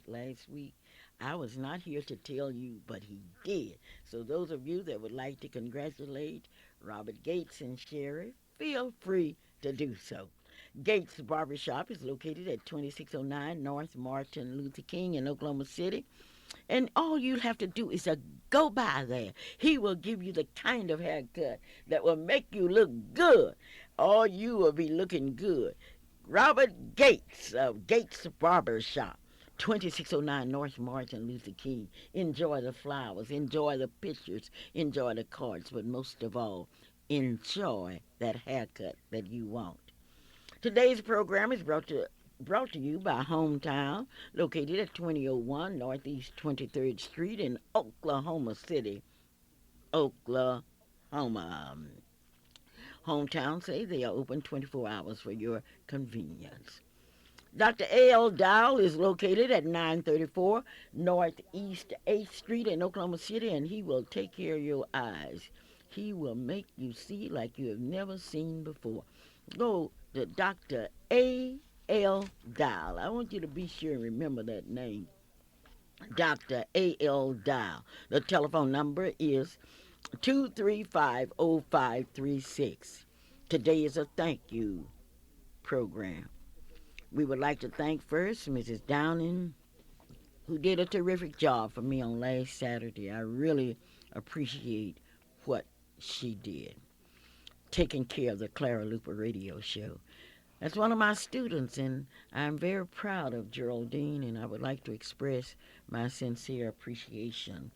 it last week. I was not here to tell you, but he did. So those of you that would like to congratulate Robert Gates and Sherry, feel free to do so. Gates Barbershop is located at 2609 North Martin Luther King in Oklahoma City. And all you have to do is go by there. He will give you the kind of haircut that will make you look good. Or you will be looking good. Robert Gates of Gates Barber Shop, 2609 North Martin Luther King. Enjoy the flowers, enjoy the pictures, enjoy the cards, but most of all, enjoy that haircut that you want. Today's program is brought to you by Hometown, located at 2001 Northeast 23rd Street in Oklahoma City, Oklahoma. Hometown say they are open 24 hours for your convenience. Dr. A.L. Dow is located at 934 Northeast 8th Street in Oklahoma City, and he will take care of your eyes. He will make you see like you have never seen before. Go to Dr. A.L. Dow. I want you to be sure and remember that name. Dr. A.L. Dow. The telephone number is 235-0536. Today is a thank you program. We would like to thank first Mrs. Downing, who did a terrific job for me on last Saturday. I really appreciate what she did, taking care of the Clara Luper radio show. That's one of my students, and I'm very proud of Geraldine, and I would like to express my sincere appreciations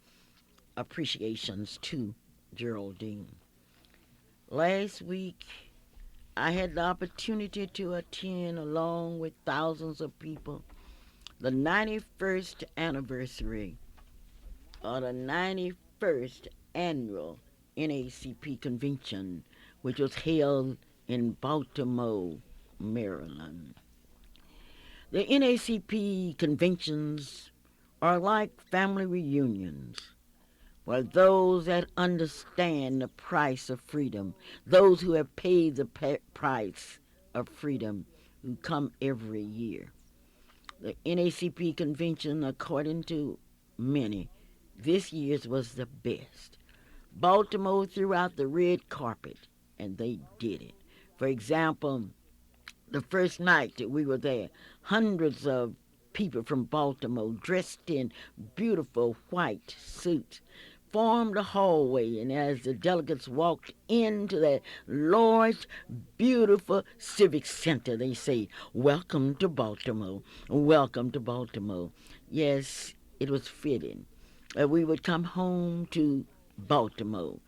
to Geraldine. Last week, I had the opportunity to attend, along with thousands of people, the 91st anniversary of the 91st annual NAACP convention, which was held in Baltimore, Maryland. The NAACP conventions are like family reunions, where those that understand the price of freedom, those who have paid the price of freedom, who come every year. The NAACP convention, according to many, this year's was the best. Baltimore threw out the red carpet, and they did it. For example, the first night that we were there, hundreds of people from Baltimore dressed in beautiful white suits formed a hallway, and as the delegates walked into that large, beautiful civic center, they say, "Welcome to Baltimore, welcome to Baltimore." Yes, it was fitting. We would come home to Baltimore.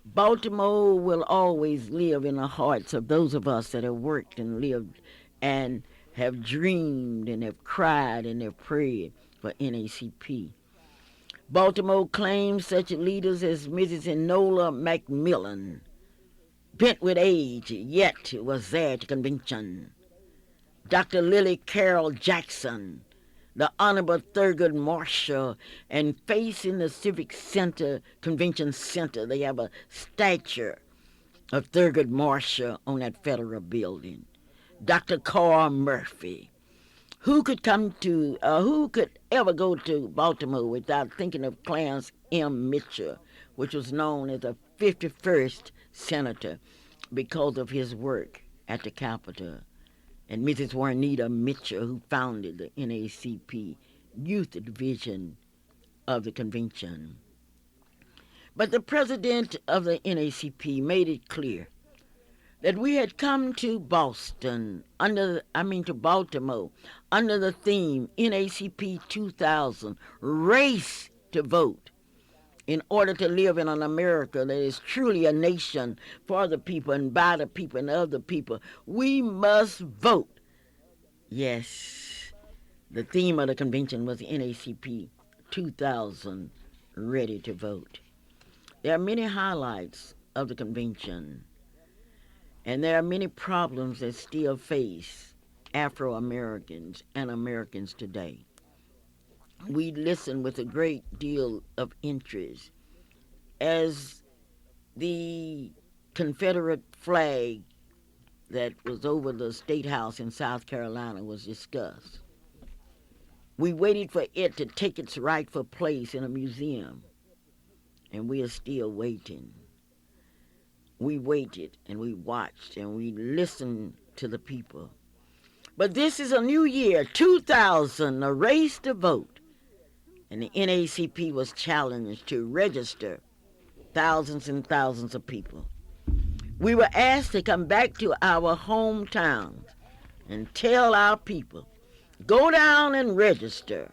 Baltimore will always live in the hearts of those of us that have worked and lived and have dreamed and have cried and have prayed for NAACP. Baltimore claims such leaders as Mrs. Enola Macmillan, bent with age, yet was there at the convention. Dr. Lily Carroll Jackson, the Honorable Thurgood Marshall, and facing the Civic Center, Convention Center, they have a statue of Thurgood Marshall on that federal building. Dr. Carl Murphy. Who could ever go to Baltimore without thinking of Clarence M. Mitchell, which was known as the 51st senator because of his work at the Capitol, and Mrs. Juanita Mitchell, who founded the NAACP Youth Division of the convention. But the president of the NAACP made it clear that we had come to to Baltimore, under the theme NAACP 2000, Race to Vote, in order to live in an America that is truly a nation for the people and by the people and of the people. We must vote. Yes, the theme of the convention was NAACP 2000, Ready to Vote. There are many highlights of the convention, and there are many problems that still face Afro-Americans and Americans today. We listen with a great deal of interest as the Confederate flag that was over the State House in South Carolina was discussed. We waited for it to take its rightful place in a museum, and we are still waiting. We waited and we watched and we listened to the people. But this is a new year, 2000, a race to vote, and the NAACP was challenged to register thousands and thousands of people. We were asked to come back to our hometowns and tell our people, go down and register.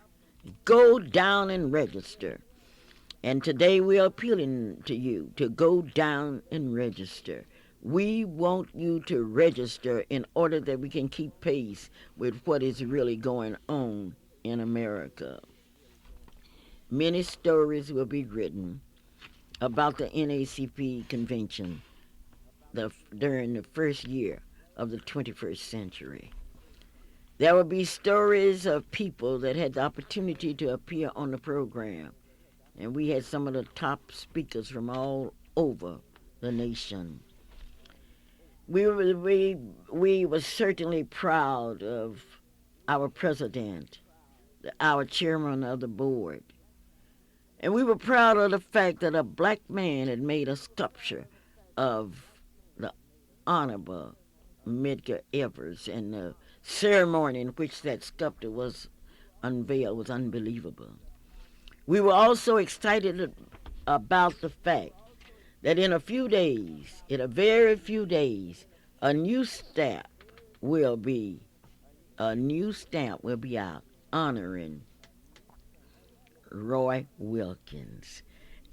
Go down and register. And today we are appealing to you to go down and register. We want you to register in order that we can keep pace with what is really going on in America. Many stories will be written about the NAACP convention during the first year of the 21st century. There will be stories of people that had the opportunity to appear on the program, and we had some of the top speakers from all over the nation. We were certainly proud of our president, our chairman of the board, and we were proud of the fact that a black man had made a sculpture of the Honorable Medgar Evers, and the ceremony in which that sculpture was unveiled was unbelievable. We were also excited about the fact that in a very few days, a new stamp will be out honoring Roy Wilkins.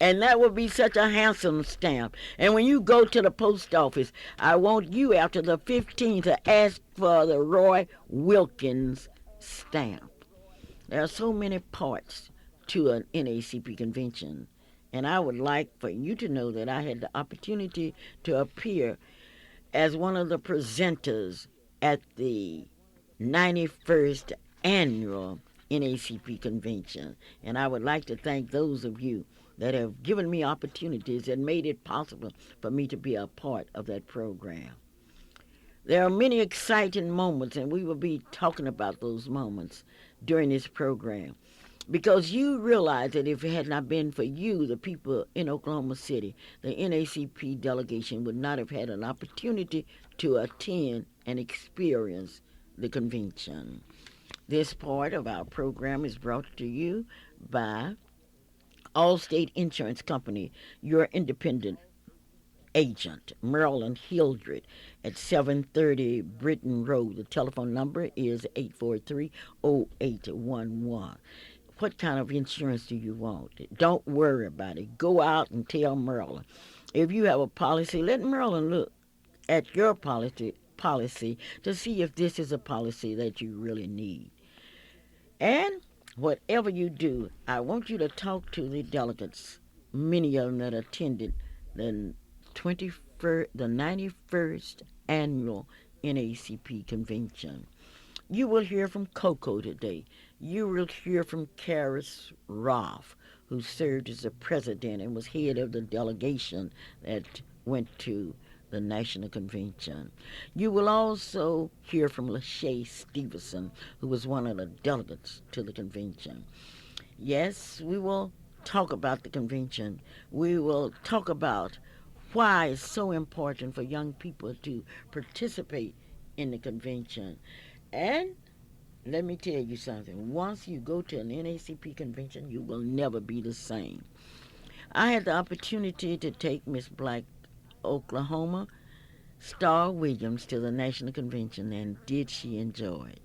And that would be such a handsome stamp. And when you go to the post office, I want you after the 15th to ask for the Roy Wilkins stamp. There are so many parts to an NAACP convention. And I would like for you to know that I had the opportunity to appear as one of the presenters at the 91st annual NAACP convention. And I would like to thank those of you that have given me opportunities and made it possible for me to be a part of that program. There are many exciting moments, and we will be talking about those moments during this program. Because you realize that if it had not been for you, the people in Oklahoma City, the NAACP delegation would not have had an opportunity to attend and experience the convention. This part of our program is brought to you by Allstate Insurance Company, your independent agent, Marilyn Hildred, at 730 Britton Road. The telephone number is 843-0811. What kind of insurance do you want? Don't worry about it. Go out and tell Marilyn. If you have a policy, let Marilyn look at your policy to see if this is a policy that you really need. And whatever you do, I want you to talk to the delegates, many of them that attended the 91st annual NAACP convention. You will hear from Coco today. You will hear from Karis Roth, who served as the president and was head of the delegation that went to the National Convention. You will also hear from Lachey Stevenson, who was one of the delegates to the convention. Yes, we will talk about the convention. We will talk about why it's so important for young people to participate in the convention. And let me tell you something. Once you go to an NAACP convention, you will never be the same. I had the opportunity to take Miss Black Oklahoma Star Williams to the National Convention, and did she enjoy it?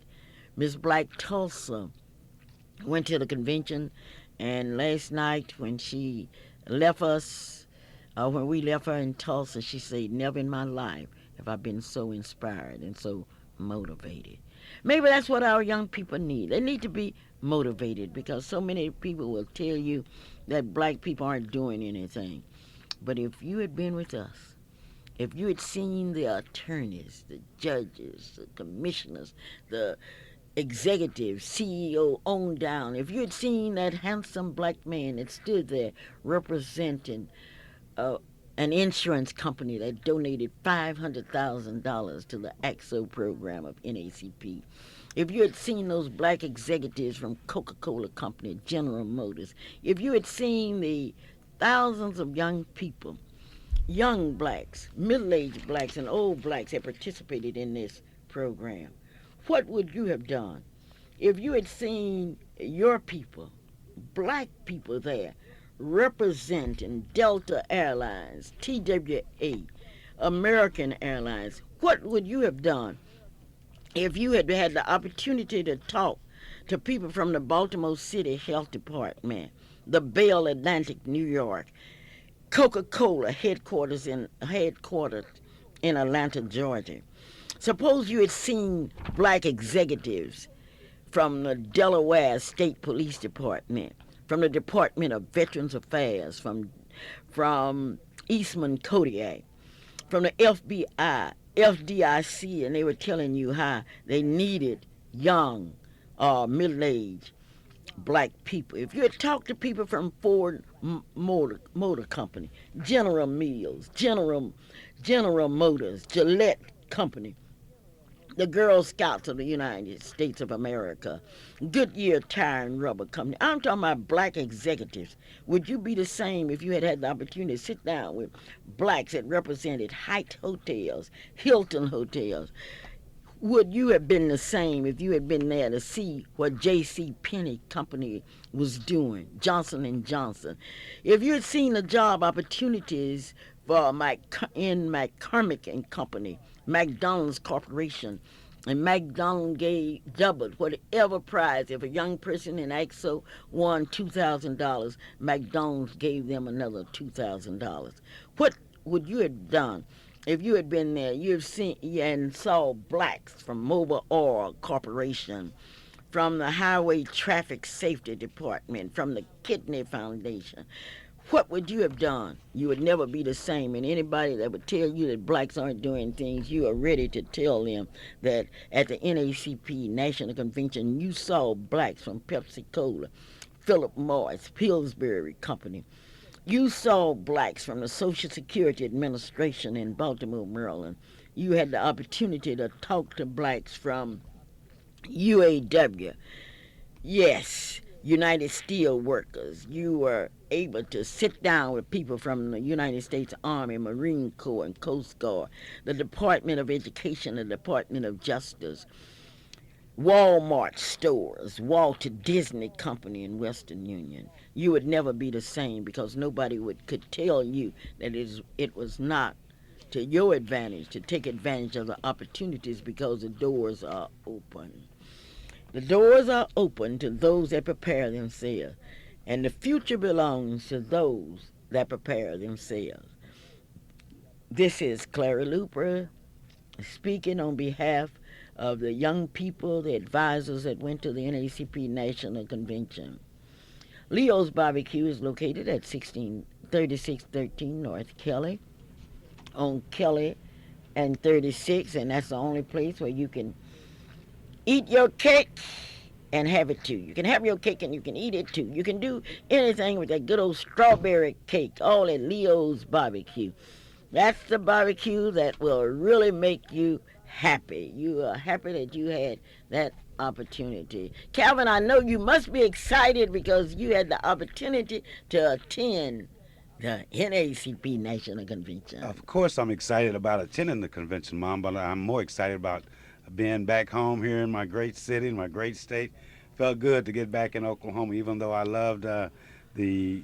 Miss Black Tulsa went to the convention, and last night when she left us, when we left her in Tulsa, she said, never in my life have I been so inspired and so motivated. Maybe that's what our young people need. They need to be motivated, because so many people will tell you that black people aren't doing anything. But if you had been with us, if you had seen the attorneys, the judges, the commissioners, the executives, CEO on down, if you had seen that handsome black man that stood there representing an insurance company that donated $500,000 to the AXO program of NAACP, if you had seen those black executives from Coca-Cola Company, General Motors, if you had seen the thousands of young people, young blacks, middle-aged blacks, and old blacks that participated in this program, what would you have done? If you had seen your people, black people there, representing Delta Airlines, TWA, American Airlines, what would you have done? If you had had the opportunity to talk to people from the Baltimore City Health Department, the Bell Atlantic, New York, Coca-Cola headquarters in Atlanta, Georgia. Suppose you had seen black executives from the Delaware State Police Department, from the Department of Veterans Affairs, from Eastman Kodiak, from the FBI, FDIC, and they were telling you how they needed young, middle-aged black people. If you had talked to people from Ford Motor Company, General Mills, General Motors, Gillette Company, the Girl Scouts of the United States of America, Goodyear Tire and Rubber Company. I'm talking about black executives. Would you be the same if you had had the opportunity to sit down with blacks that represented Hyatt Hotels, Hilton Hotels? Would you have been the same if you had been there to see what J.C. Penney Company was doing, Johnson and Johnson? If you had seen the job opportunities for McCormick and Company, McDonald's Corporation, and McDonald gave doubled whatever prize. If a young person in AXO won $2,000, McDonald's gave them another $2,000. What would you have done if you had been there? You've seen and saw blacks from Mobile Oil Corporation, from the Highway Traffic Safety Department, from the Kidney Foundation. What would you have done? You would never be the same. And anybody that would tell you that blacks aren't doing things, you are ready to tell them that at the NAACP National Convention, you saw blacks from Pepsi Cola, Philip Morris, Pillsbury Company. You saw blacks from the Social Security Administration in Baltimore, Maryland. You had the opportunity to talk to blacks from UAW. Yes, United Steel Workers. You were able to sit down with people from the United States Army, Marine Corps, and Coast Guard, the Department of Education, the Department of Justice, Walmart stores, Walt Disney Company in Western Union. You would never be the same because nobody could tell you that it was not to your advantage to take advantage of the opportunities because the doors are open. The doors are open to those that prepare themselves, and the future belongs to those that prepare themselves. This is Clara Luper speaking on behalf of the young people, the advisors that went to the NAACP National Convention. Leo's Barbecue is located at 3613 North Kelly, on Kelly and 36, and that's the only place where you can eat your cake and have it too. You can have your cake and you can eat it too. You can do anything with that good old strawberry cake, all at Leo's Barbecue. That's the barbecue that will really make you happy. You are happy that you had that opportunity. Calvin, I know you must be excited because you had the opportunity to attend the NAACP National Convention. Of course, I'm excited about attending the convention, Mom, but I'm more excited about being back home here in my great city, in my great state. Felt good to get back in Oklahoma, even though I loved the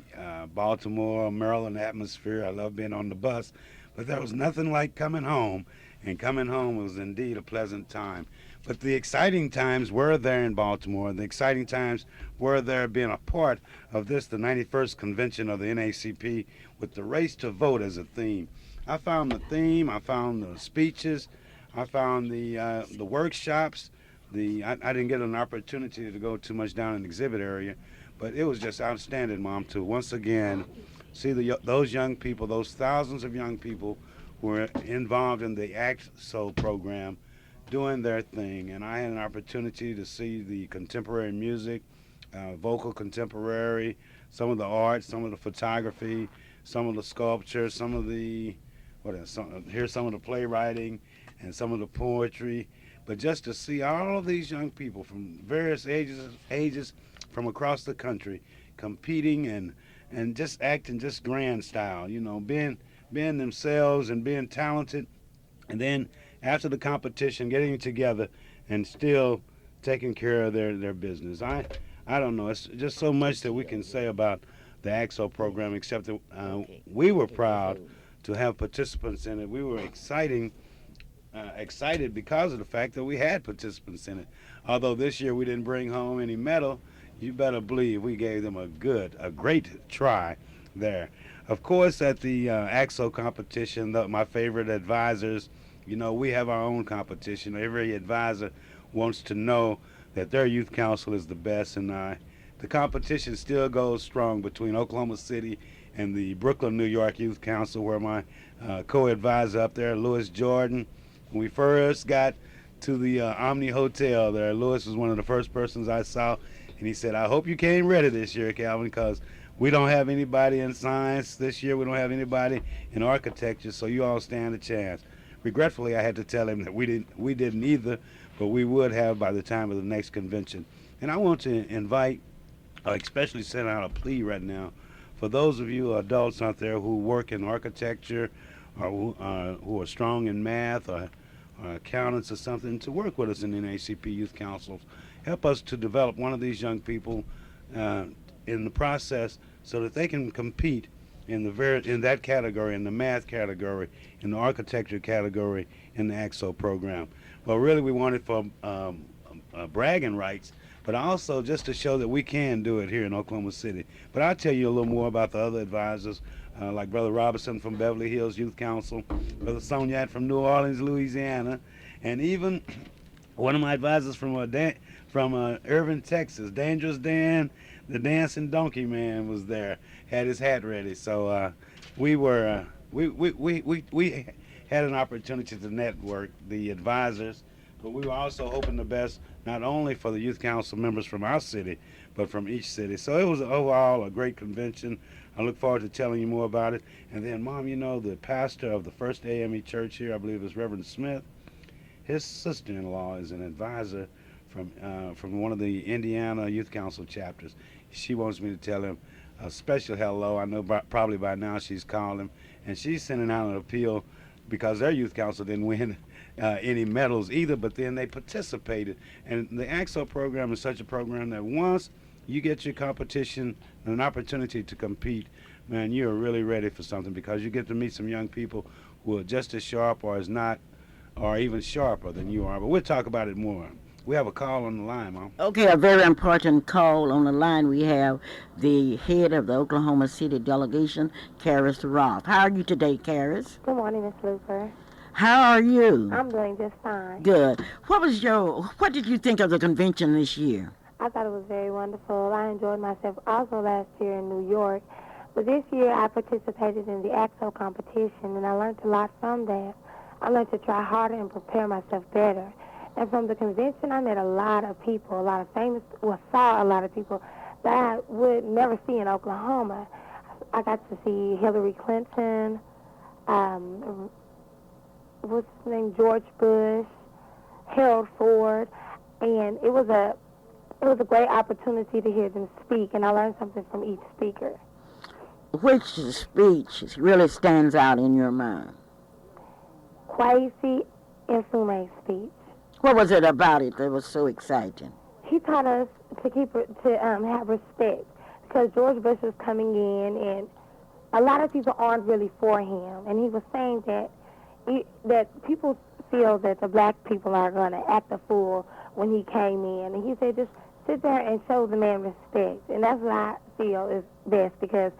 Baltimore, Maryland atmosphere. I love being on the bus, but there was nothing like coming home, and coming home was indeed a pleasant time. But the exciting times were there in Baltimore. The exciting times were there being a part of this, the 91st convention of the NAACP, with the race to vote as a theme. I found the theme, I found the speeches, I found the workshops. I didn't get an opportunity to go too much down in the exhibit area, but it was just outstanding, Mom, to once again see those young people, those thousands of young people who were involved in the Act So program doing their thing. And I had an opportunity to see the contemporary music, vocal contemporary, some of the art, some of the photography, some of the sculpture, here's some of the playwriting and some of the poetry. But just to see all of these young people from various ages from across the country competing and just acting just grand style, being themselves and being talented, and then after the competition getting together and still taking care of their business. I don't know. It's just so much that we can say about the AXO program, except that Okay, we were take this proud over. to have participants in it. We were excited because of the fact that we had participants in it. Although this year we didn't bring home any medal, you better believe we gave them a great try there. Of course, at the AXO competition, my favorite advisors, we have our own competition. Every advisor wants to know that their youth council is the best, and the competition still goes strong between Oklahoma City and the Brooklyn, New York Youth Council, where my co-advisor up there, Lewis Jordan, when we first got to the Omni Hotel there, Lewis was one of the first persons I saw, and he said, "I hope you came ready this year, Calvin, because we don't have anybody in science this year. We don't have anybody in architecture, so you all stand a chance." Regretfully, I had to tell him that we didn't either, but we would have by the time of the next convention. And I want to invite, especially send out a plea right now for those of you adults out there who work in architecture or who are strong in math or accountants or something to work with us in the NACP Youth Councils. Help us to develop one of these young people uh, in the process so that they can compete in that category, in the math category, in the architecture category, in the AXO program. Well, really, we want it for bragging rights, but also just to show that we can do it here in Oklahoma City. But I'll tell you a little more about the other advisors, like Brother Robinson from Beverly Hills Youth Council, Brother Soniat from New Orleans, Louisiana, and even one of my advisors from Irving, Texas, Dangerous Dan, the dancing donkey man was there, had his hat ready. So we were we had an opportunity to network the advisors, but we were also hoping the best not only for the youth council members from our city, but from each city. So it was overall a great convention. I look forward to telling you more about it. And then, Mom, the pastor of the First AME Church here, I believe is Reverend Smith. His sister-in-law is an advisor from one of the Indiana Youth Council chapters. She wants me to tell him a special hello. I know probably by now she's called him, and she's sending out an appeal because their youth council didn't win any medals either, but then they participated. And the AXO program is such a program that once you get your competition and an opportunity to compete, man, you're really ready for something because you get to meet some young people who are just as sharp or as not or even sharper than you are. But we'll talk about it more. We have a call on the line, Mom. Okay, a very important call on the line. We have the head of the Oklahoma City delegation, Karis Roth. How are you today, Karis? Good morning, Miss Luper. How are you? I'm doing just fine. Good. What did you think of the convention this year? I thought it was very wonderful. I enjoyed myself also last year in New York. But this year I participated in the AXO competition, and I learned a lot from that. I learned to try harder and prepare myself better. And from the convention, I met a lot of people, saw a lot of people that I would never see in Oklahoma. I got to see Hillary Clinton, what's his name, George Bush, Harold Ford, and it was a great opportunity to hear them speak, and I learned something from each speaker. Which speech really stands out in your mind? Kwesi Nkrumah's speech. What was it about it that was so exciting? He taught us to have respect because George Bush was coming in, and a lot of people aren't really for him, and he was saying that people feel that the black people are going to act a fool when he came in, and he said just sit there and show the man respect, and that's what I feel is best because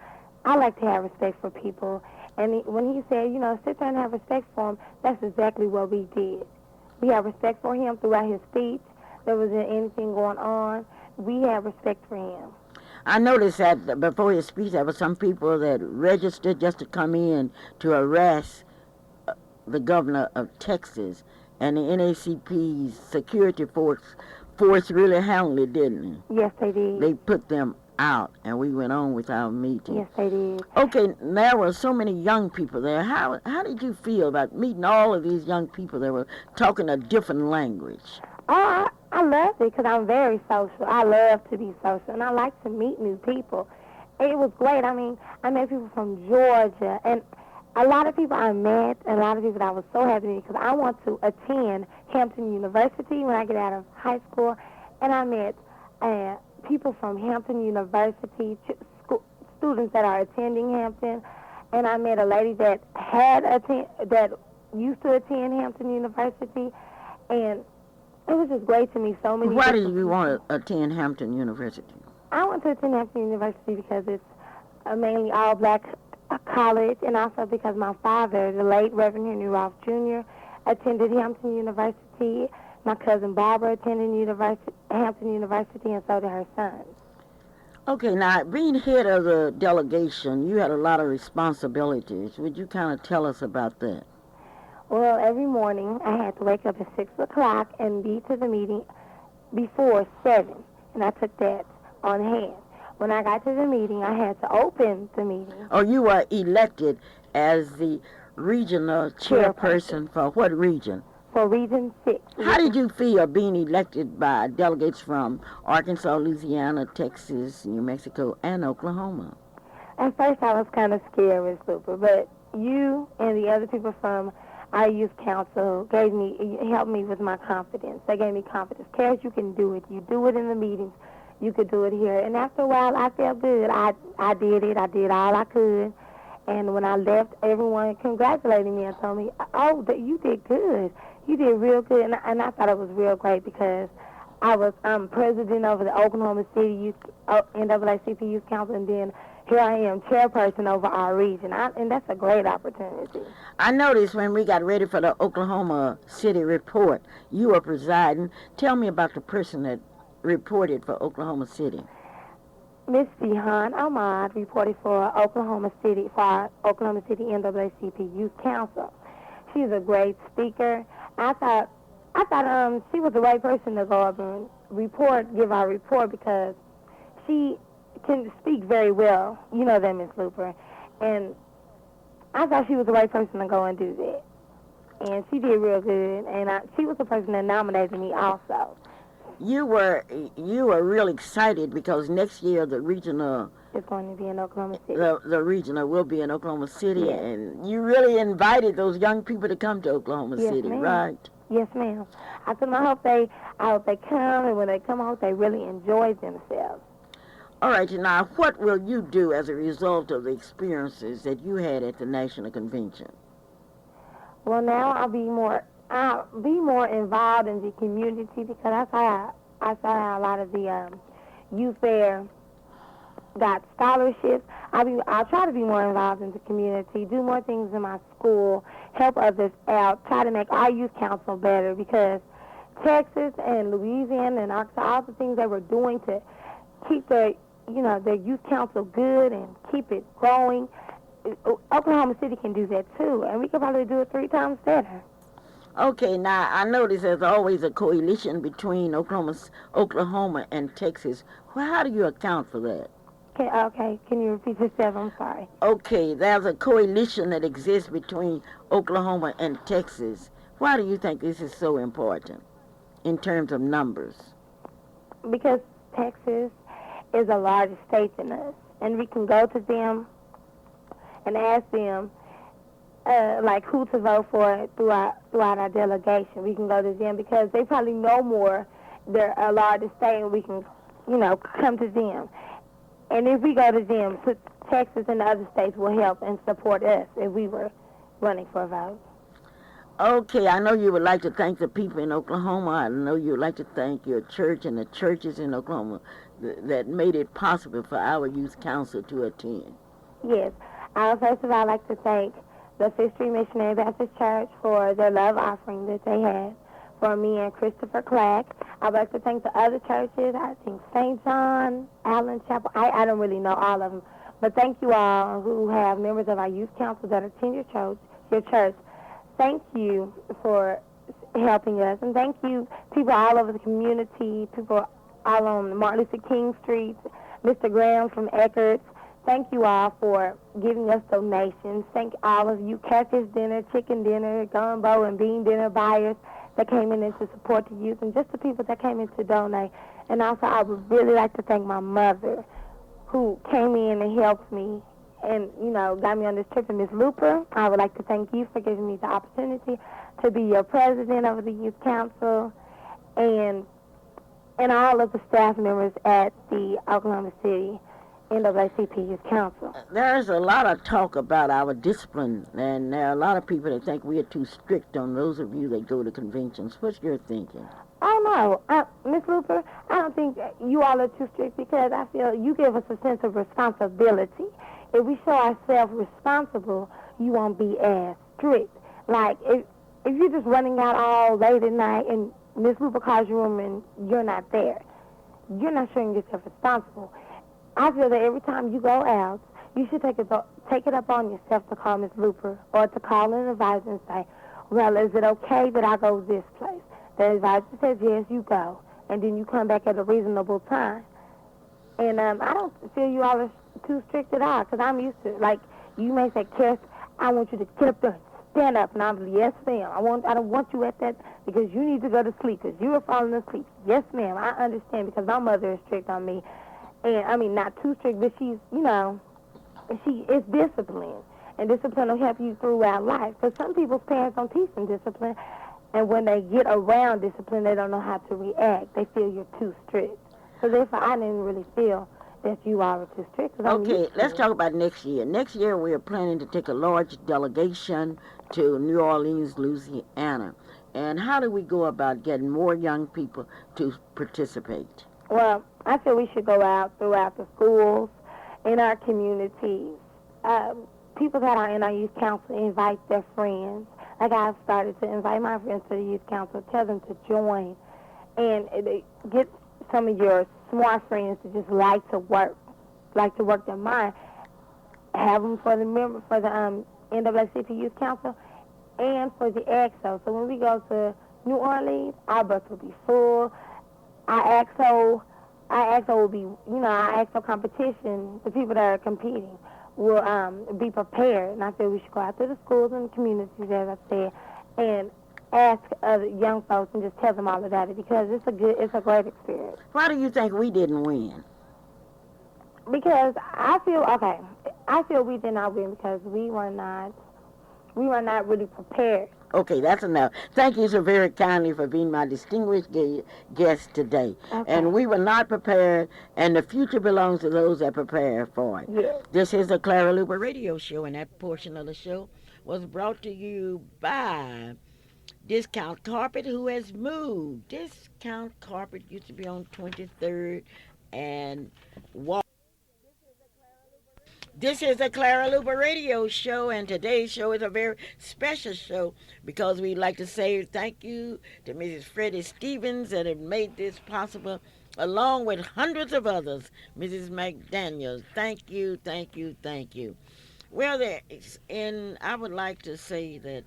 I like to have respect for people, and when he said, sit there and have respect for him, that's exactly what we did. We have respect for him throughout his speech. There wasn't anything going on. We have respect for him. I noticed that before his speech, there were some people that registered just to come in to arrest the governor of Texas, and the NACP's security force really handled it, didn't it? Yes, they did. They put them out, and we went on with our meeting. Yes, they did. Okay, there were so many young people there. How did you feel about meeting all of these young people that were talking a different language? Oh, I loved it because I'm very social. I love to be social, and I like to meet new people. It was great. I mean, I met people from Georgia, and a lot of people I met, and a lot of people that I was so happy to meet because I want to attend Hampton University when I get out of high school, and I met people from Hampton University, students that are attending Hampton, and I met a lady that that used to attend Hampton University, and it was just great to meet so many. Why did different you people. want to attend Hampton University? I went to attend Hampton University because it's a mainly all-black college, and also because my father, the late Reverend Henry Roth Jr., attended Hampton University. My cousin Barbara attended Hampton University, and so did her son. Okay, now being head of the delegation, you had a lot of responsibilities. Would you kind of tell us about that? Well, every morning I had to wake up at 6 o'clock and be to the meeting before 7, and I took that on hand. When I got to the meeting, I had to open the meeting. Oh, you were elected as the regional chairperson for what region? For Region 6. How did you feel being elected by delegates from Arkansas, Louisiana, Texas, New Mexico, and Oklahoma? At first I was kind of scared, Ms. Luper, but you and the other people from our youth council helped me with my confidence. They gave me confidence. Caris, you can do it. You do it in the meetings. You could do it here. And after a while, I felt good. I did it. I did all I could. And when I left, everyone congratulated me and told me, oh, you did good. You did real good. And I thought it was real great because I'm president over the Oklahoma City NAACP Youth Council, and then here I am, chairperson over our region. And that's a great opportunity. I noticed when we got ready for the Oklahoma City report, you were presiding. Tell me about the person that reported for Oklahoma City. Miss Jihan Ahmad reported for our Oklahoma City NAACP Youth Council. She's a great speaker. I thought she was the right person to go up and give our report because she can speak very well. You know that, Miss Luper. And I thought she was the right person to go and do that. And she did real good. And she was the person that nominated me also. You were real excited because next year the regional It's going to be in Oklahoma City. the regional will be in Oklahoma City, Yes. and you really invited those young people to come to Oklahoma Yes, City, ma'am. right? Yes, ma'am. I told them I hope they come, and when they come, I hope they really enjoy themselves. All right, now what will you do as a result of the experiences that you had at the National Convention? Well, now I'll be more involved in the community because I saw how a lot of the youth there got scholarships. I'll try to be more involved in the community, do more things in my school, help others out, try to make our youth council better because Texas and Louisiana and Arkansas, all the things they were doing to keep their youth council good and keep it growing. Oklahoma City can do that too, and we could probably do it 3 times better. Okay, now I notice there's always a coalition between Oklahoma and Texas. Well, how do you account for that? Okay, can you repeat yourself? I'm sorry. Okay, there's a coalition that exists between Oklahoma and Texas. Why do you think this is so important in terms of numbers? Because Texas is a larger state than us, and we can go to them and ask them who to vote for throughout our delegation. We can go to them because they probably know more. They're a larger state, and we can, come to them. And if we go to them, Texas and the other states will help and support us if we were running for a vote. Okay, I know you would like to thank the people in Oklahoma. I know you would like to thank your church and the churches in Oklahoma that made it possible for our youth council to attend. Yes. First of all, I'd like to thank the Fifth Street Missionary Baptist Church for their love offering that they had for me and Christopher Clack. I'd like to thank the other churches. I think St. John, Allen Chapel. I don't really know all of them. But thank you all who have members of our youth council that attend your church. Thank you for helping us. And thank you, people all over the community, people all on Martin Luther King Street, Mr. Graham from Eckerd's. Thank you all for giving us donations. Thank all of you catfish dinner, chicken dinner, gumbo, and bean dinner buyers that came in to support the youth, and just the people that came in to donate. And also, I would really like to thank my mother, who came in and helped me and, got me on this trip. And Miss Luper, I would like to thank you for giving me the opportunity to be your president of the Youth Council, and all of the staff members at the Oklahoma City NAACP Youth Council. There's a lot of talk about our discipline, and there are a lot of people that think we are too strict on those of you that go to conventions. What's your thinking? Oh, no. Miss Luper, I don't think you all are too strict, because I feel you give us a sense of responsibility. If we show ourselves responsible, you won't be as strict. Like, if you're just running out all late at night and Miss Luper calls your room and you're not there, you're not showing yourself responsible. I feel that every time you go out, you should take it up on yourself to call Miss Luper, or to call an advisor and say, well, is it okay that I go this place? The advisor says, yes, you go. And then you come back at a reasonable time. And I don't feel you all are too strict at all, because I'm used to it. Like, you may say, Cass, I want you to get up there and stand up. And I'm like, yes, ma'am. I don't want you at that, because you need to go to sleep, because you are falling asleep. Yes, ma'am. I understand, because my mother is strict on me. And, I mean, not too strict, but she's, she is disciplined. And discipline will help you throughout life. Because some people's parents don't teach them discipline. And when they get around discipline, they don't know how to react. They feel you're too strict. So therefore, I didn't really feel that you all were too strict. Okay, let's talk about next year. Next year, we are planning to take a large delegation to New Orleans, Louisiana. And how do we go about getting more young people to participate? Well, I feel we should go out throughout the schools, in our communities. People that are in our youth council invite their friends. Like, I've started to invite my friends to the youth council, tell them to join, and get some of your smart friends to just like to work their mind. Have them for the NAACP Youth Council and for the EXO. So when we go to New Orleans, our bus will be full. Our EXO will be, our EXO competition, the people that are competing will be prepared. And I feel we should go out to the schools and the communities, as I said, and ask other young folks and just tell them all about it, because it's a great experience. Why do you think we didn't win? Because I feel we did not win because we were not really prepared. Okay, that's enough. Thank you so very kindly for being my distinguished guest today. Okay. And we were not prepared, and the future belongs to those that prepare for it. Yes. This is the Clara Luper radio show, and that portion of the show was brought to you by Discount Carpet, who has moved. Discount Carpet used to be on 23rd and Wall. This is the Clara Luper radio show, and today's show is a very special show because we'd like to say thank you to Mrs. Freddie Stevens that have made this possible, along with hundreds of others. Mrs. McDaniels, thank you, thank you, thank you. Well, I would like to say that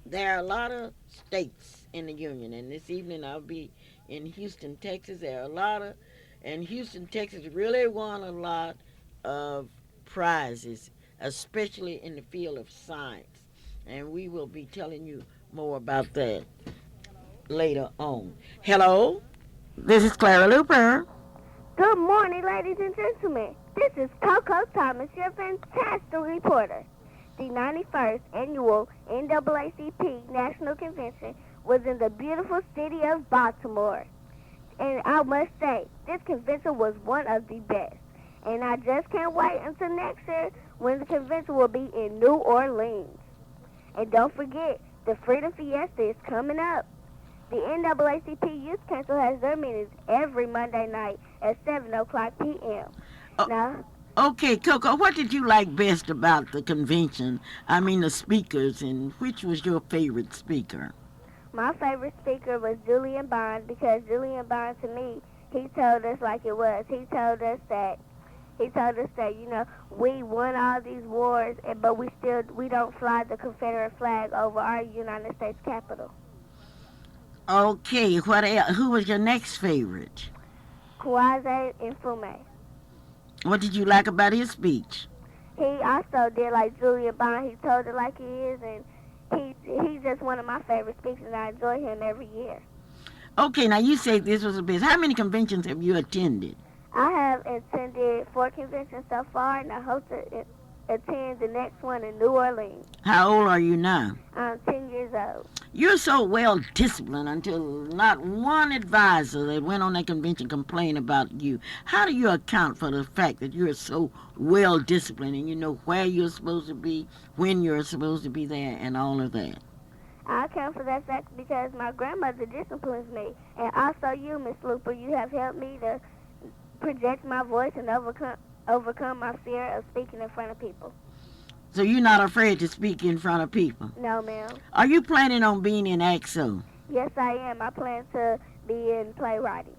there are a lot of states in the Union, and this evening I'll be in Houston, Texas. And Houston, Texas really won a lot of prizes, especially in the field of science. And we will be telling you more about that later on. Hello, this is Clara Luper. Good morning, ladies and gentlemen. This is Coco Thomas, your fantastic reporter. The 91st Annual NAACP National Convention was in the beautiful city of Baltimore. And I must say, this convention was one of the best. And I just can't wait until next year when the convention will be in New Orleans. And don't forget, the Freedom Fiesta is coming up. The NAACP Youth Council has their meetings every Monday night at 7 o'clock p.m. Now, Okay, Coco, what did you like best about the convention? I mean, the speakers, and which was your favorite speaker? my favorite speaker was Julian Bond, because Julian Bond, to me, he told us like it was. He told us that, we won all these wars, but we don't fly the Confederate flag over our United States Capitol. Okay, what else? Who was your next favorite? Kwanzaa and Fume. What did you like about his speech? He also did like Julia Bond. He told it like he is, and he's just one of my favorite speakers, and I enjoy him every year. Okay, now you say this was a business. How many conventions have you attended? I have attended 4 conventions so far, and I hope to attend the next one in New Orleans. How old are you now? I'm 10 years old. You're so well disciplined until not one advisor that went on that convention complained about you. How do you account for the fact that you're so well disciplined and you know where you're supposed to be, when you're supposed to be there, and all of that? I account for that fact because my grandmother disciplines me, and also you, Miss Luper, you have helped me to project my voice and overcome my fear of speaking in front of people. So you're not afraid to speak in front of people? No, ma'am. Are you planning on being in AXO? Yes, I am. I plan to be in playwriting.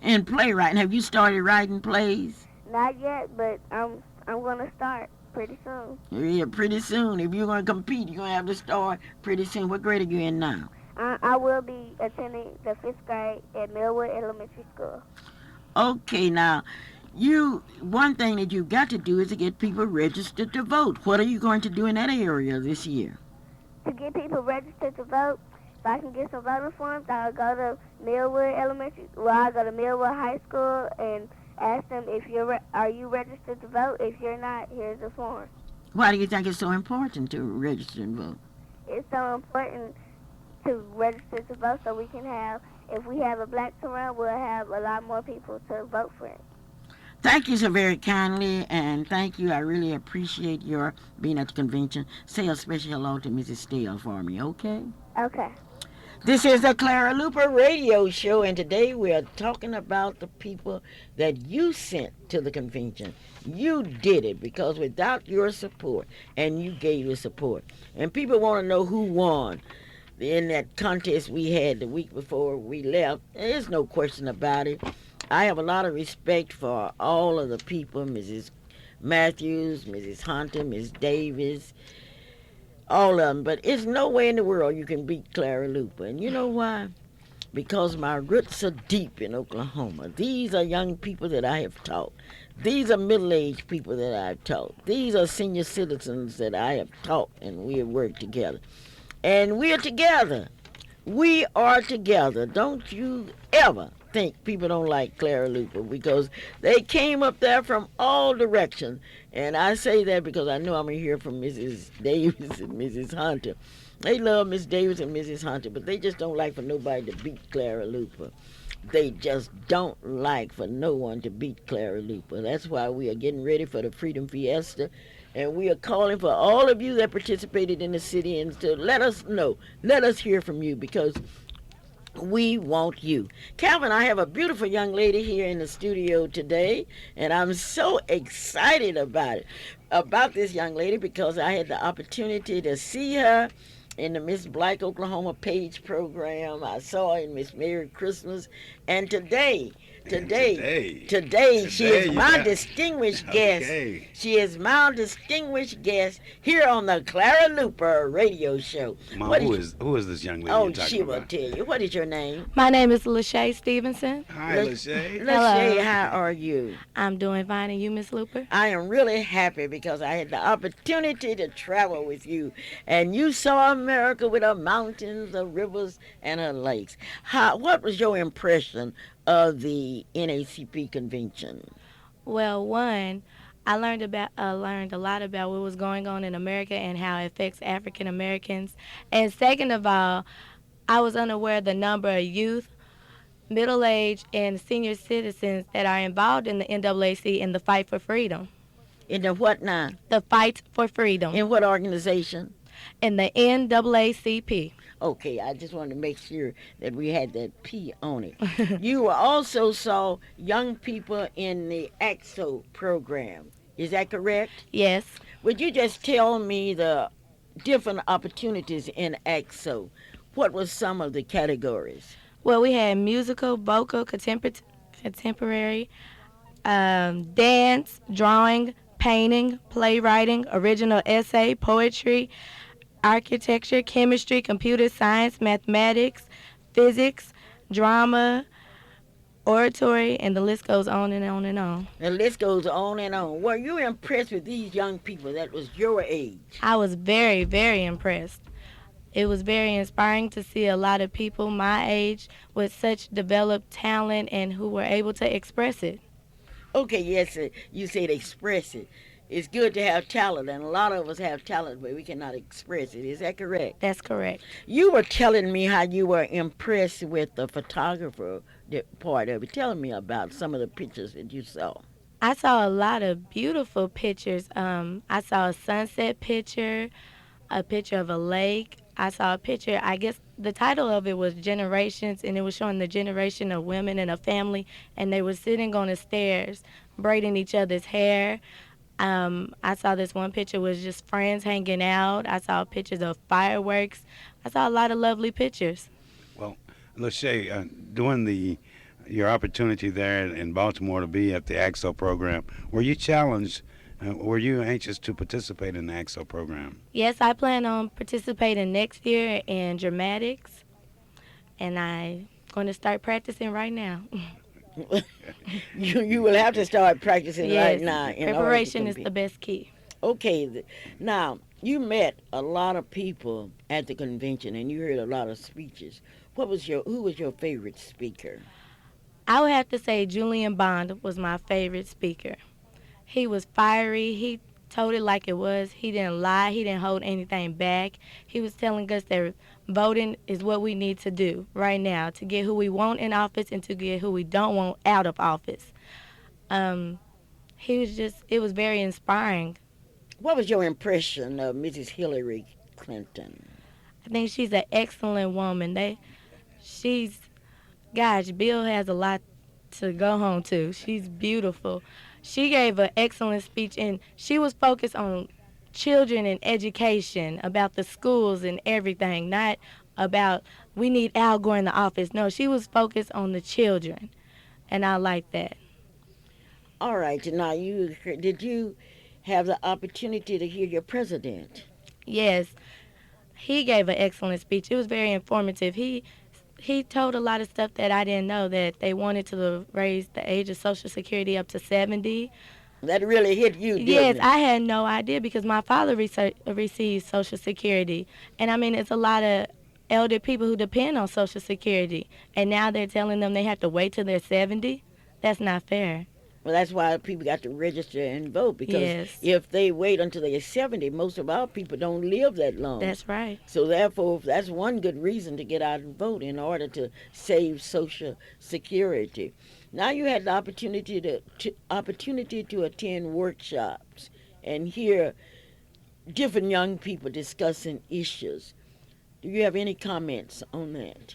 And playwriting, have you started writing plays? Not yet, but I'm gonna start pretty soon. Yeah, pretty soon. If you're going to compete, you're going to have to start pretty soon. What grade are you in now? I will be attending the 5th grade at Millwood Elementary School. Okay, now, one thing that you've got to do is to get people registered to vote. What are you going to do in that area this year? To get people registered to vote, if I can get some voter forms, I'll go to Millwood Elementary. Well, I'll go to Millwood High School and ask them if are you registered to vote. If you're not, here's the form. Why do you think it's so important to register and vote? It's so important to register to vote so we can have, if we have a black turnout, we'll have a lot more people to vote for it. Thank you so very kindly, and thank you. I really appreciate your being at the convention. Say a special hello to Mrs. Steele for me, okay? Okay. This is the Clara Luper radio show, and today we are talking about the people that you sent to the convention. You did it because without your support, and you gave the support, and people want to know who won in that contest we had the week before we left. There's no question about it. I have a lot of respect for all of the people, Mrs. Matthews, Mrs. Hunter, Miss Davis, all of them, but it's no way in the world you can beat Clara Luper. And you know why? Because my roots are deep in Oklahoma. These are young people that I have taught. These are middle-aged people that I've taught. These are senior citizens that I have taught, and we have worked together. And we're together. We are together. Don't you ever think people don't like Clara Luper, because they came up there from all directions. And I say that because I know I'm going to hear from Mrs. Davis and Mrs. Hunter. They love Miss Davis and Mrs. Hunter, but they just don't like for nobody to beat Clara Luper. They just don't like for no one to beat Clara Luper. That's why we are getting ready for the Freedom Fiesta. And we are calling for all of you that participated in the city and to let us know. Let us hear from you because we want you. Calvin, I have a beautiful young lady here in the studio today, and I'm so excited about this young lady because I had the opportunity to see her in the Miss Black Oklahoma Page program. I saw her in Miss Merry Christmas, and today she is my distinguished guest. Okay. She is my distinguished guest here on the Clara Luper radio show. Mom, who is this young lady Oh, you're talking she will about? tell you. What is your name? My name is Lachey Stevenson. Hi, Lachey. Lachey, how are you? I'm doing fine, and you, Miss Luper? I am really happy because I had the opportunity to travel with you, and you saw America with her mountains, her rivers, and her lakes. What was your impression of the NACP convention? Well, one, I learned a lot about what was going on in America and how it affects African Americans. And second of all, I was unaware of the number of youth, middle-aged, and senior citizens that are involved in the NAAC in the fight for freedom. In the what now? The fight for freedom. In what organization? In the NAACP. Okay, I just wanted to make sure that we had that P on it. You also saw young people in the AXO program. Is that correct? Yes. Would you just tell me the different opportunities in AXO? What were some of the categories? Well, we had musical, vocal, contemporary, dance, drawing, painting, playwriting, original essay, poetry, architecture, chemistry, computer science, mathematics, physics, drama, oratory, and the list goes on and on and on. The list goes on and on. Were you impressed with these young people that was your age? I was very, very impressed. It was very inspiring to see a lot of people my age with such developed talent and who were able to express it. Okay, yes, you said express it. It's good to have talent, and a lot of us have talent, but we cannot express it. Is that correct? That's correct. You were telling me how you were impressed with the photographer part of it. Tell me about some of the pictures that you saw. I saw a lot of beautiful pictures. I saw a sunset picture, a picture of a lake. I saw a picture, I guess the title of it was Generations, and it was showing the generation of women in a family, and they were sitting on the stairs, braiding each other's hair. I saw this one picture was just friends hanging out. I saw pictures of fireworks. I saw a lot of lovely pictures. Well, Lachey, during your opportunity there in Baltimore to be at the AXO program, were you challenged? Were you anxious to participate in the AXO program? Yes, I plan on participating next year in dramatics, and I'm going to start practicing right now. You will have to start practicing right Yes, now in order to preparation is the compete. best key. Okay, now you met a lot of people at the convention, and you heard a lot of speeches. Who was your favorite speaker? I would have to say Julian Bond was my favorite speaker. He was fiery. He told it like it was. He didn't lie. He didn't hold anything back. He was telling us that voting is what we need to do right now to get who we want in office and to get who we don't want out of office. Um, it was very inspiring. What was your impression of Mrs. Hillary Clinton? I think she's an excellent woman. She's, gosh, Bill has a lot to go home to. She's beautiful. She gave an excellent speech, and she was focused on children and education, about the schools and everything, not about we need Al Gore in the office. No, she was focused on the children, and I like that. All right, now did you have the opportunity to hear your president? Yes, he gave an excellent speech. It was very informative. He told a lot of stuff that I didn't know, that they wanted to raise the age of Social Security up to 70. That really hit you, Yes, didn't it? I had no idea because my father received Social Security. And I mean, it's a lot of elder people who depend on Social Security. And now they're telling them they have to wait till they're 70. That's not fair. Well, that's why people got to register and vote because Yes, if they wait until they're 70, most of our people don't live that long. that's right. So therefore, that's one good reason to get out and vote in order to save Social Security. Now you had the opportunity to attend workshops and hear different young people discussing issues. Do you have any comments on that?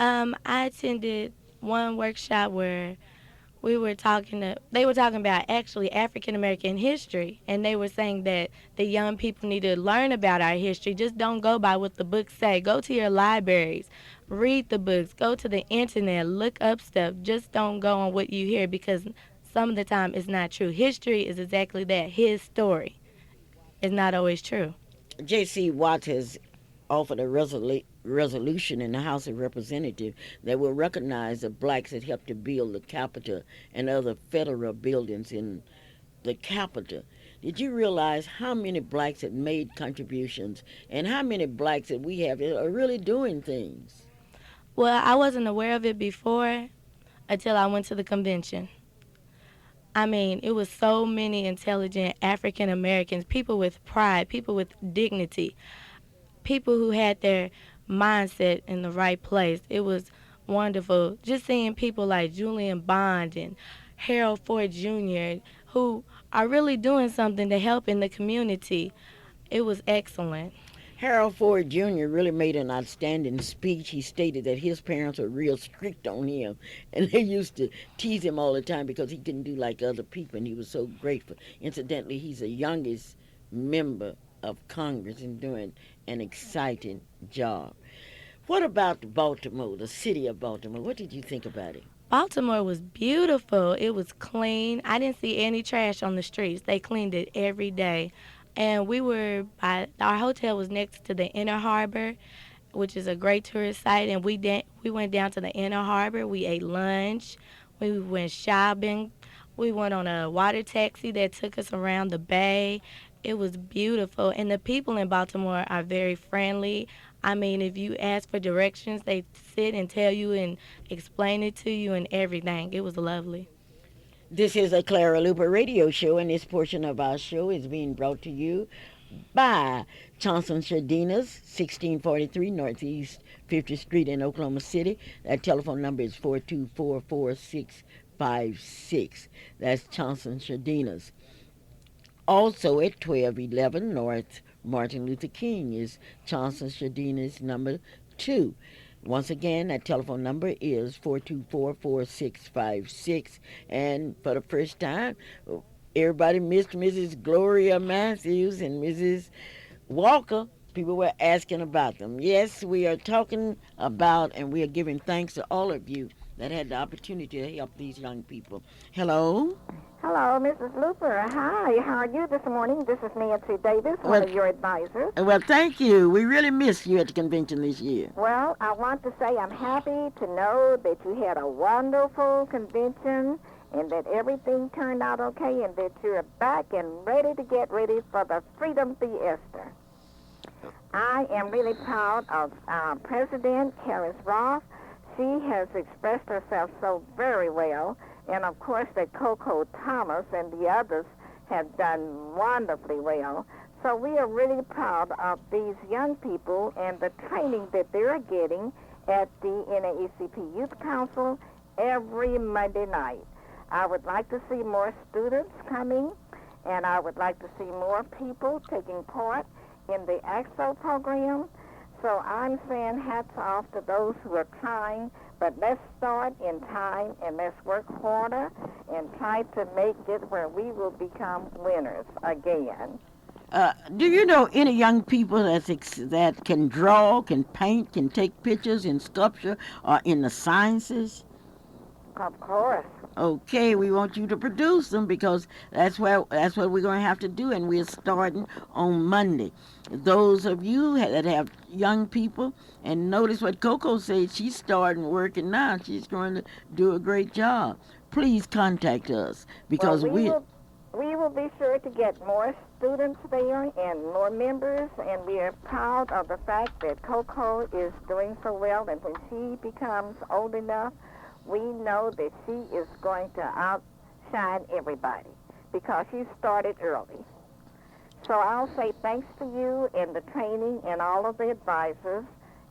I attended one workshop where they were talking about actually African American history, and they were saying that the young people need to learn about our history. Just don't go by what the books say. Go to your libraries, read the books, go to the internet, look up stuff. Just don't go on what you hear because some of the time it's not true. History is exactly that. His story is not always true. J.C. Watts has offered a resolution in the House of Representatives that will recognize the blacks that helped to build the Capitol and other federal buildings in the Capitol. Did you realize how many blacks have made contributions and how many blacks that we have that are really doing things? Well, I wasn't aware of it before until I went to the convention. I mean, it was so many intelligent African Americans, people with pride, people with dignity, people who had their mindset in the right place. It was wonderful just seeing people like Julian Bond and Harold Ford Jr., who are really doing something to help in the community. It was excellent. Harold Ford Jr. really made an outstanding speech. He stated that his parents were real strict on him, and they used to tease him all the time because he couldn't do like other people, and he was so grateful. Incidentally, he's the youngest member of Congress and doing an exciting job. What about Baltimore, the city of Baltimore? What did you think about it? Baltimore was beautiful. It was clean. I didn't see any trash on the streets. They cleaned it every day. And our hotel was next to the inner harbor. which is a great tourist site, and we went down to the inner harbor. We ate lunch. We went shopping. We went on a water taxi that took us around the bay. It was beautiful, and the people in Baltimore are very friendly. I mean, if you ask for directions, they sit and tell you and explain it to you and everything. It was lovely. This is a Clara Luper radio show, and this portion of our show is being brought to you by Johnson Shadinas, 1643 Northeast 50th Street in Oklahoma City. That telephone number is 424-4656. That's Johnson Shadinas. Also at 1211 North Martin Luther King is Johnson Shadinas number 2. Once again, that telephone number is 424-4656. And for the first time, everybody missed Mrs. Gloria Matthews and Mrs. Walker. People were asking about them. Yes, we are talking about and we are giving thanks to all of you that had the opportunity to help these young people. Hello? Hello, Mrs. Luper. Hi, how are you this morning? This is Nancy Davis, one Well, of your advisors. well, thank you. We really missed you at the convention this year. Well, I want to say I'm happy to know that you had a wonderful convention and that everything turned out okay and that you're back and ready to get ready for the Freedom Fiesta. I am really proud of President Karis Roth. She has expressed herself so very well. And, of course, that Coco Thomas and the others have done wonderfully well. So we are really proud of these young people and the training that they're getting at the NAACP Youth Council every Monday night. I would like to see more students coming, and I would like to see more people taking part in the AXO program. So I'm saying hats off to those who are trying, but let's start in time and let's work harder and try to make it where we will become winners again. Do you know any young people that can draw, can paint, can take pictures in sculpture or in the sciences? Of course. Okay, we want you to produce them because that's what we're going to have to do, and we're starting on Monday. Those of you that have young people, and notice what Coco said, she's starting working now. She's going to do a great job. Please contact us because we will be sure to get more students there and more members, and we are proud of the fact that Coco is doing so well, and when she becomes old enough, we know that she is going to outshine everybody because she started early. So I'll say thanks to you and the training and all of the advisors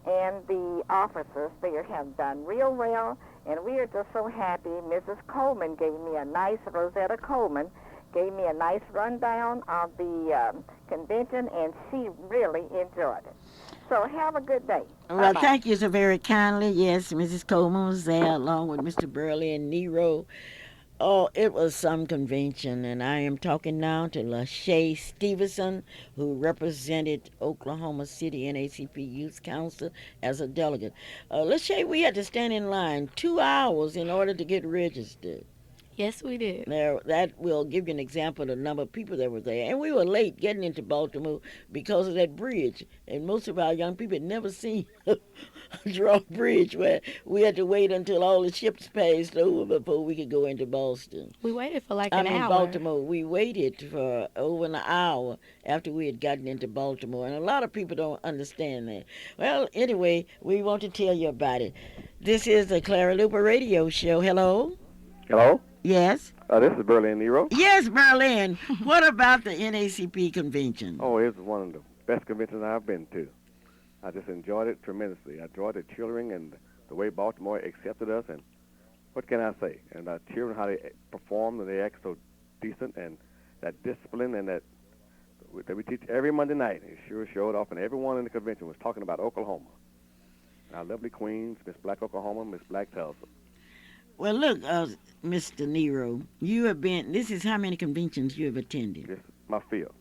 and the officers there have done real well, and we are just so happy. Mrs. Coleman gave me a nice, Rosetta Coleman, gave me a nice rundown of the convention, and she really enjoyed it. So have a good day. Well, Bye-bye. thank you so very kindly. Yes, Mrs. Coleman was there along with Mr. Burley and Nero. Oh, it was some convention, and I am talking now to LaShaye Stevenson, who represented Oklahoma City NACP Youth Council as a delegate. LaShaye, we had to stand in line 2 hours in order to get registered. Yes, we did. Now, that will give you an example of the number of people that were there. And we were late getting into Baltimore because of that bridge. And most of our young people had never seen a draw bridge where we had to wait until all the ships passed over before we could go into Boston. We waited for like I an mean, hour. Baltimore. We waited for over an hour after we had gotten into Baltimore. And a lot of people don't understand that. Well, anyway, we want to tell you about it. This is the Clara Luper radio show. Hello? Hello? Yes? This is Berlin Nero. Yes, Berlin. What about the NACP convention? Oh, it was one of the best conventions I've been to. I just enjoyed it tremendously. I enjoyed the children and the way Baltimore accepted us, and what can I say? And our children, how they performed and they act so decent, and that discipline and that we teach every Monday night. It sure showed off, and everyone in the convention was talking about Oklahoma. Our lovely queens, Miss Black Oklahoma, Miss Black Tulsa. Well, look, Mr. Nero, you have been, this is how many conventions you have attended? This is my field.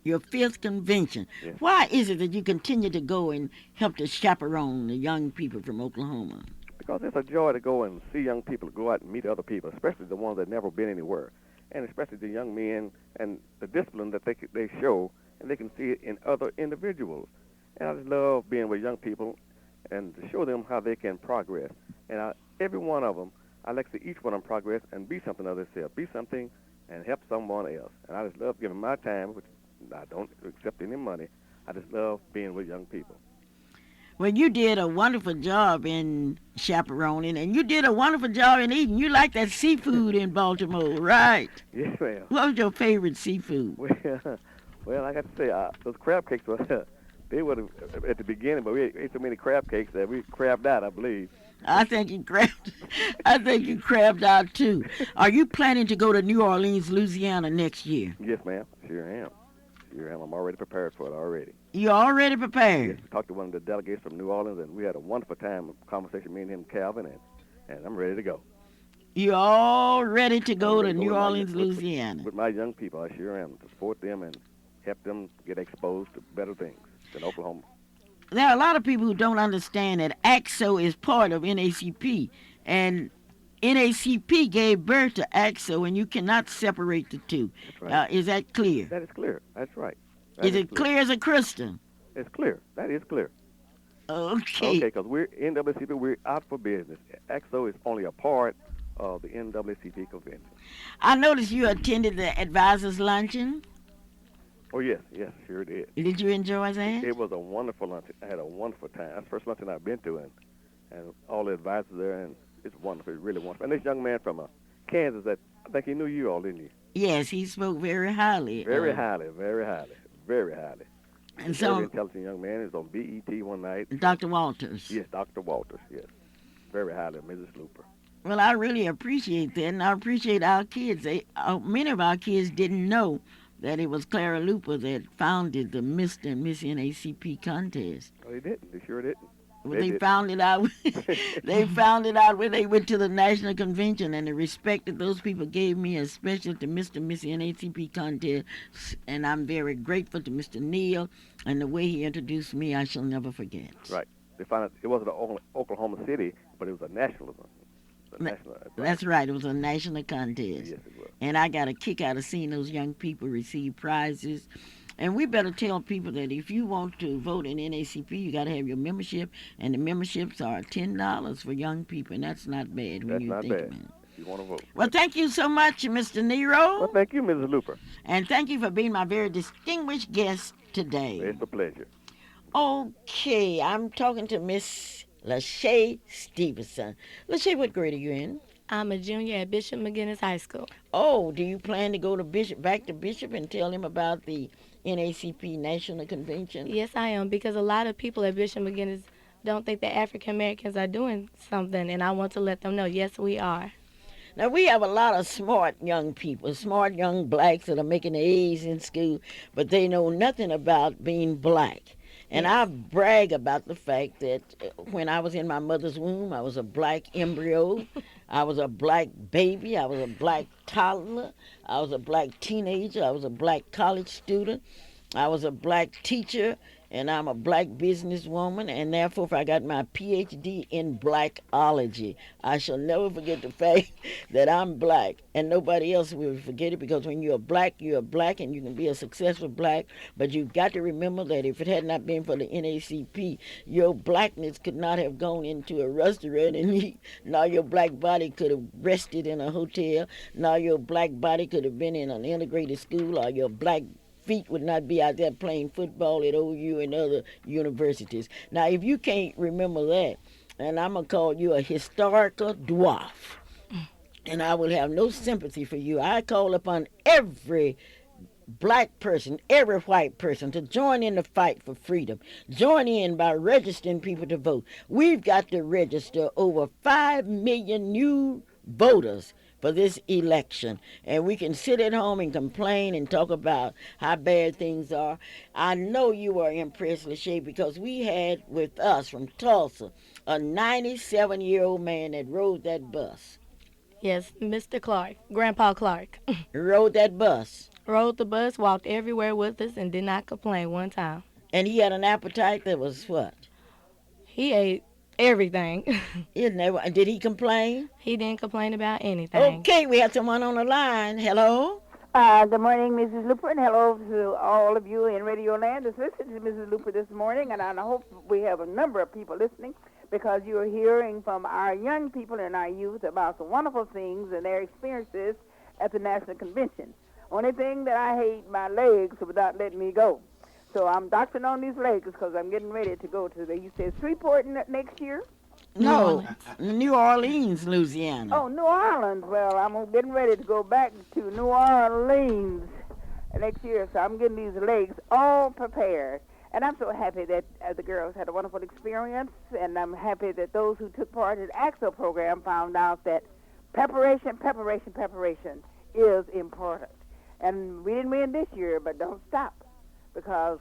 Your fifth convention. Yes. Why is it that you continue to go and help to chaperone the young people from Oklahoma? Because it's a joy to go and see young people, go out and meet other people, especially the ones that never been anywhere, and especially the young men and the discipline that they show, and they can see it in other individuals. And I just love being with young people and to show them how they can progress. And every one of them, I like to see each one of them progress and be something of themselves, be something and help someone else. And I just love giving my time, which I don't accept any money. I just love being with young people. Well, you did a wonderful job in chaperoning, and you did a wonderful job in eating. You like that seafood in Baltimore, right? Yes, ma'am. What was your favorite seafood? Well, well, I got to say, those crab cakes were they were at the beginning, but we ate so many crab cakes that we crabbed out, I believe. I think you crabbed. I think you crabbed out too. Are you planning to go to New Orleans, Louisiana next year? Yes, ma'am. Sure am. Sure am. I'm already prepared for it already. You already Yes, prepared. we talked to one of the delegates from New Orleans, and we had a wonderful time, conversation, me and him, Calvin, and I'm ready to go. You all ready to I'm go ready to to go New with my, Orleans, Louisiana? with my young people. I sure am, to support them and help them get exposed to better things than Oklahoma. There are a lot of people who don't understand that AXO is part of NACP, and NACP gave birth to AXO, and you cannot separate the two. That's right. Is that clear? That is clear. That's right. That Is it clear as a crystal? It's clear. That is clear. Okay. Okay, because we're NAACP, we're out for business. AXO is only a part of the NAACP convention. I noticed you attended the advisors luncheon. Oh, yes, sure did. Did you enjoy that? It was a wonderful lunch. I had a wonderful time. That's the first luncheon I've been to, and all the advisors there, and it's wonderful. It's really wonderful. And this young man from Kansas, that I think he knew you all, didn't he? Yes, he spoke very highly. Very highly, very highly, very highly. And Very so, intelligent young man. He was on BET one night. Dr. Walters. Yes, Dr. Walters, yes. Very highly, Mrs. Luper. Well, I really appreciate that, and I appreciate our kids. Many of our kids didn't know that it was Clara Luper that founded the Mr. and Miss NACP contest. Oh, they didn't. They sure didn't. Well, They they did. found it out. They found it out when they went to the national convention, and the respect that those people gave me, especially to Mr. and Miss NACP contest, and I'm very grateful to Mr. Neal and the way he introduced me. I shall never forget. Right. They found out it wasn't Oklahoma City, but it was a nationalism. That's right. It was a national contest. Yes, it was. And I got a kick out of seeing those young people receive prizes. And we better tell people that if you want to vote in NACP, you got to have your membership. And the memberships are $10 for young people. And that's not bad when That's you not think bad. about it. If you want to vote. Well, thank you so much, Mr. Nero. Well, thank you, Mrs. Luper. And thank you for being my very distinguished guest today. It's a pleasure. Okay, I'm talking to Miss Lachey Stevenson. Lachey, what grade are you in? I'm a junior at Bishop McGinnis High School. Oh, do you plan to go to back to Bishop and tell him about the NACP National Convention? Yes, I am, because a lot of people at Bishop McGinnis don't think that African Americans are doing something, and I want to let them know, yes, we are. Now, we have a lot of smart young people, smart young blacks that are making A's in school, but they know nothing about being black. And I brag about the fact that when I was in my mother's womb, I was a black embryo. I was a black baby. I was a black toddler. I was a black teenager. I was a black college student. I was a black teacher. And I'm a black businesswoman. And therefore, I got my PhD in blackology. I shall never forget the fact that I'm black. And nobody else will forget it, because when you're black, and you can be a successful black. But you've got to remember that if it had not been for the NACP, your blackness could not have gone into a restaurant and eat. Now your black body could have rested in a hotel. Now your black body could have been in an integrated school, or your black feet would not be out there playing football at OU and other universities. Now, if you can't remember that, and I'm going to call you a historical dwarf, and I will have no sympathy for you. I call upon every black person, every white person to join in the fight for freedom. Join in by registering people to vote. We've got to register over 5 million new voters for this election, and we can sit at home and complain and talk about how bad things are. I know you are impressed, Lachey, because we had with us from Tulsa a 97-year-old man that rode that bus. Yes, Mr. Clark, Grandpa Clark. Rode that bus. Rode the bus, walked everywhere with us, and did not complain one time. And he had an appetite that was what? He ate everything. Isn't that, did he complain? He didn't complain about anything. Okay, we have someone on the line. Hello? Good morning, Mrs. Luper, and hello to all of you in Radio Land that's listening to Mrs. Luper this morning. And I hope we have a number of people listening because you are hearing from our young people and our youth about the wonderful things and their experiences at the National Convention. Only thing that I hate, my legs without letting me go. So I'm doctoring on these legs because I'm getting ready to go to you said Shreveport next year? New No, Orleans. New Orleans, Louisiana. Oh, New Orleans. Well, I'm getting ready to go back to New Orleans next year, so I'm getting these legs all prepared. And I'm so happy that the girls had a wonderful experience, and I'm happy that those who took part in the AXO program found out that preparation is important. And we didn't win this year, but don't stop, because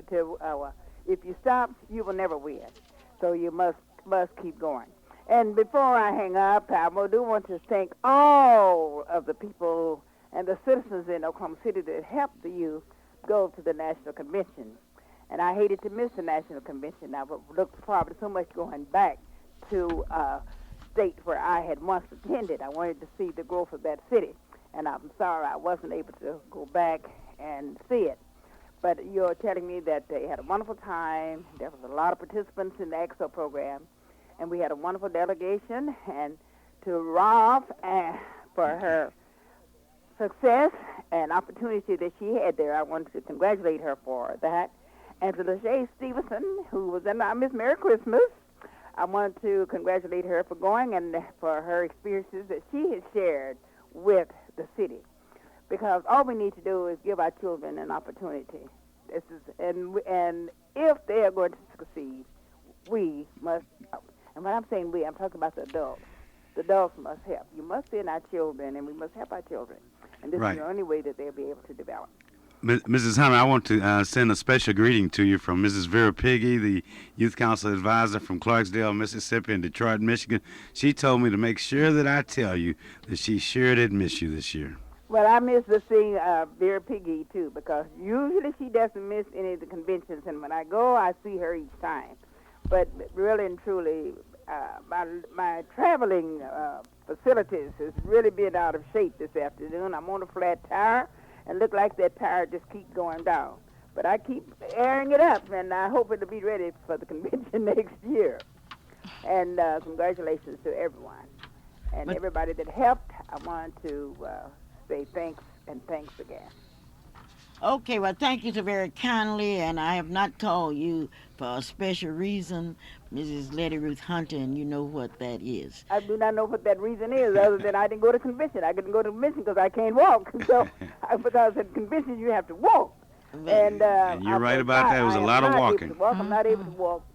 if you stop, you will never win. So you must keep going. And before I hang up, I do want to thank all of the people and the citizens in Oklahoma City that helped the youth go to the National Convention. And I hated to miss the National Convention. I looked forward to so much going back to a state where I had once attended. I wanted to see the growth of that city. And I'm sorry I wasn't able to go back and see it. But you're telling me that they had a wonderful time. There was a lot of participants in the EXO program. And we had a wonderful delegation. And to Rolf for her success and opportunity that she had there, I wanted to congratulate her for that. And to Lachey Stevenson, who was in our Miss Merry Christmas, I want to congratulate her for going and for her experiences that she has shared with the city. Because all we need to do is give our children an opportunity. And if they are going to succeed, we must help. And when I'm saying we, I'm talking about the adults. The adults must help. You must send our children, and we must help our children. And this is the only way that they'll be able to develop. Mrs. Hunter, I want to send a special greeting to you from Mrs. Vera Piggy, the Youth Council Advisor from Clarksdale, Mississippi, and Detroit, Michigan. She told me to make sure that I tell you that she sure did miss you this year. Well, I miss to see Vera Piggy, too, because usually she doesn't miss any of the conventions, and when I go, I see her each time. But really and truly, my traveling facilities has really been out of shape this afternoon. I'm on a flat tire, and look like that tire just keeps going down. But I keep airing it up, and I hope it'll be ready for the convention next year. And congratulations to everyone. And everybody that helped, I want to say thanks and thanks again. Okay, well, thank you so very kindly, and I have not called you for a special reason, Mrs. Letty Ruth Hunter, and you know what that is. I do not know what that reason is, other than I didn't go to convention. I couldn't go to convention because I can't walk. So, because at convention you have to walk. And you're right about that. It was a lot of walking. I'm not able to walk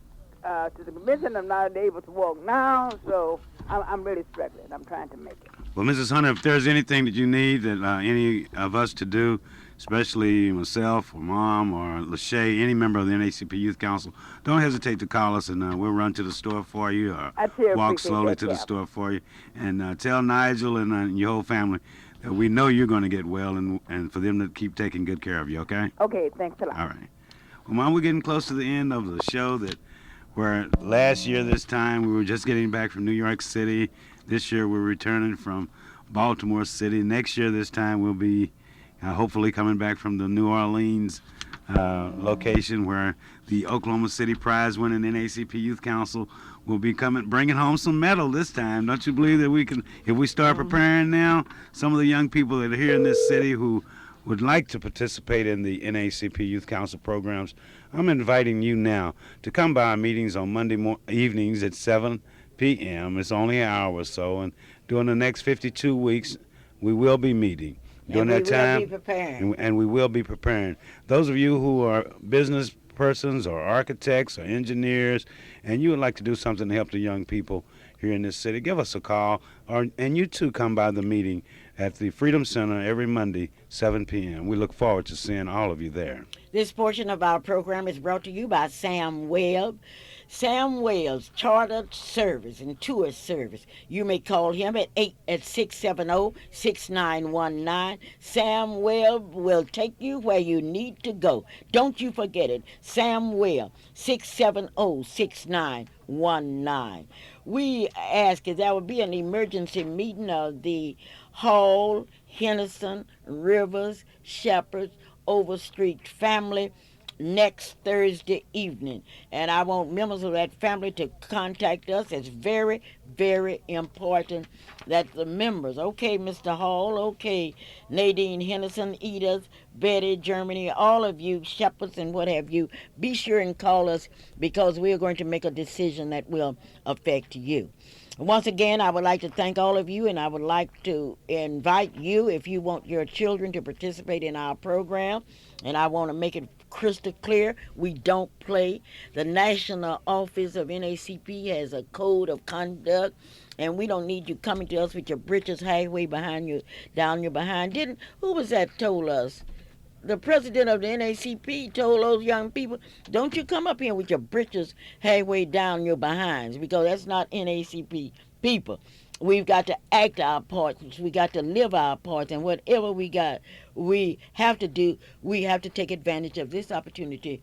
to the convention. I'm not able to walk now, so I'm really struggling. I'm trying to make it. Well, Mrs. Hunter, if there's anything that you need that any of us to do, especially myself or Mom or Lachey, any member of the NACP Youth Council, don't hesitate to call us, and we'll run to the store for you or walk slowly to the store for you. And tell Nigel and your whole family that we know you're going to get well and for them to keep taking good care of you, okay? Okay, thanks a lot. All right. Well, Mom, we're getting close to the end of the show where last year this time we were just getting back from New York City. This year we're returning from Baltimore City. Next year this time we'll be hopefully coming back from the New Orleans location where the Oklahoma City prize-winning NACP Youth Council will be bringing home some medal this time. Don't you believe that we can, if we start preparing now, some of the young people that are here in this city who would like to participate in the NACP Youth Council programs, I'm inviting you now to come by our meetings on Monday evenings at 7 p.m. It's only an hour or so, and during the next 52 weeks, we will be meeting. During that time, and we will be preparing. Those of you who are business persons or architects or engineers, and you would like to do something to help the young people here in this city, give us a call, and you too come by the meeting at the Freedom Center every Monday, 7 p.m. We look forward to seeing all of you there. This portion of our program is brought to you by Sam Webb. Sam Webb's Chartered Service and Tour Service. You may call him at 670-6919. Sam Webb will take you where you need to go. Don't you forget it. Sam Webb, 670-6919. We ask if there will be an emergency meeting of the hall Henderson, Rivers, Shepherds, Overstreet family next Thursday evening. And I want members of that family to contact us. It's very, very important that the members, okay, Mr. Hall, okay, Nadine Henderson, Edith, Betty, Germany, all of you, Shepherds and what have you, be sure and call us because we are going to make a decision that will affect you. Once again, I would like to thank all of you, and I would like to invite you, if you want your children to participate in our program, and I want to make it crystal clear, we don't play. The National Office of NACP has a code of conduct, and we don't need you coming to us with your britches halfway behind you, down your behind. Didn't, who was that told us? The president of the NACP told those young people, don't you come up here with your britches halfway down your behinds, because that's not NACP people. We've got to act our parts. We got to live our parts. And whatever we have to do, we have to take advantage of this opportunity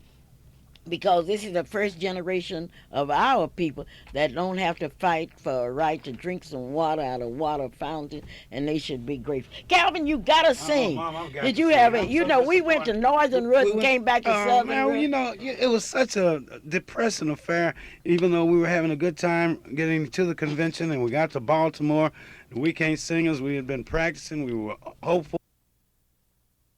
because this is the first generation of our people that don't have to fight for a right to drink some water out of water fountain, and they should be grateful. Calvin, you gotta sing. Mom, I've got Did to you sing. have I'm it? You so know, we went to disappointed. Northern Root and came back to Oh Southern man, Root. it was such a depressing affair. Even though we were having a good time getting to the convention, and we got to Baltimore, the weekend singers, we had been practicing. We were hopeful.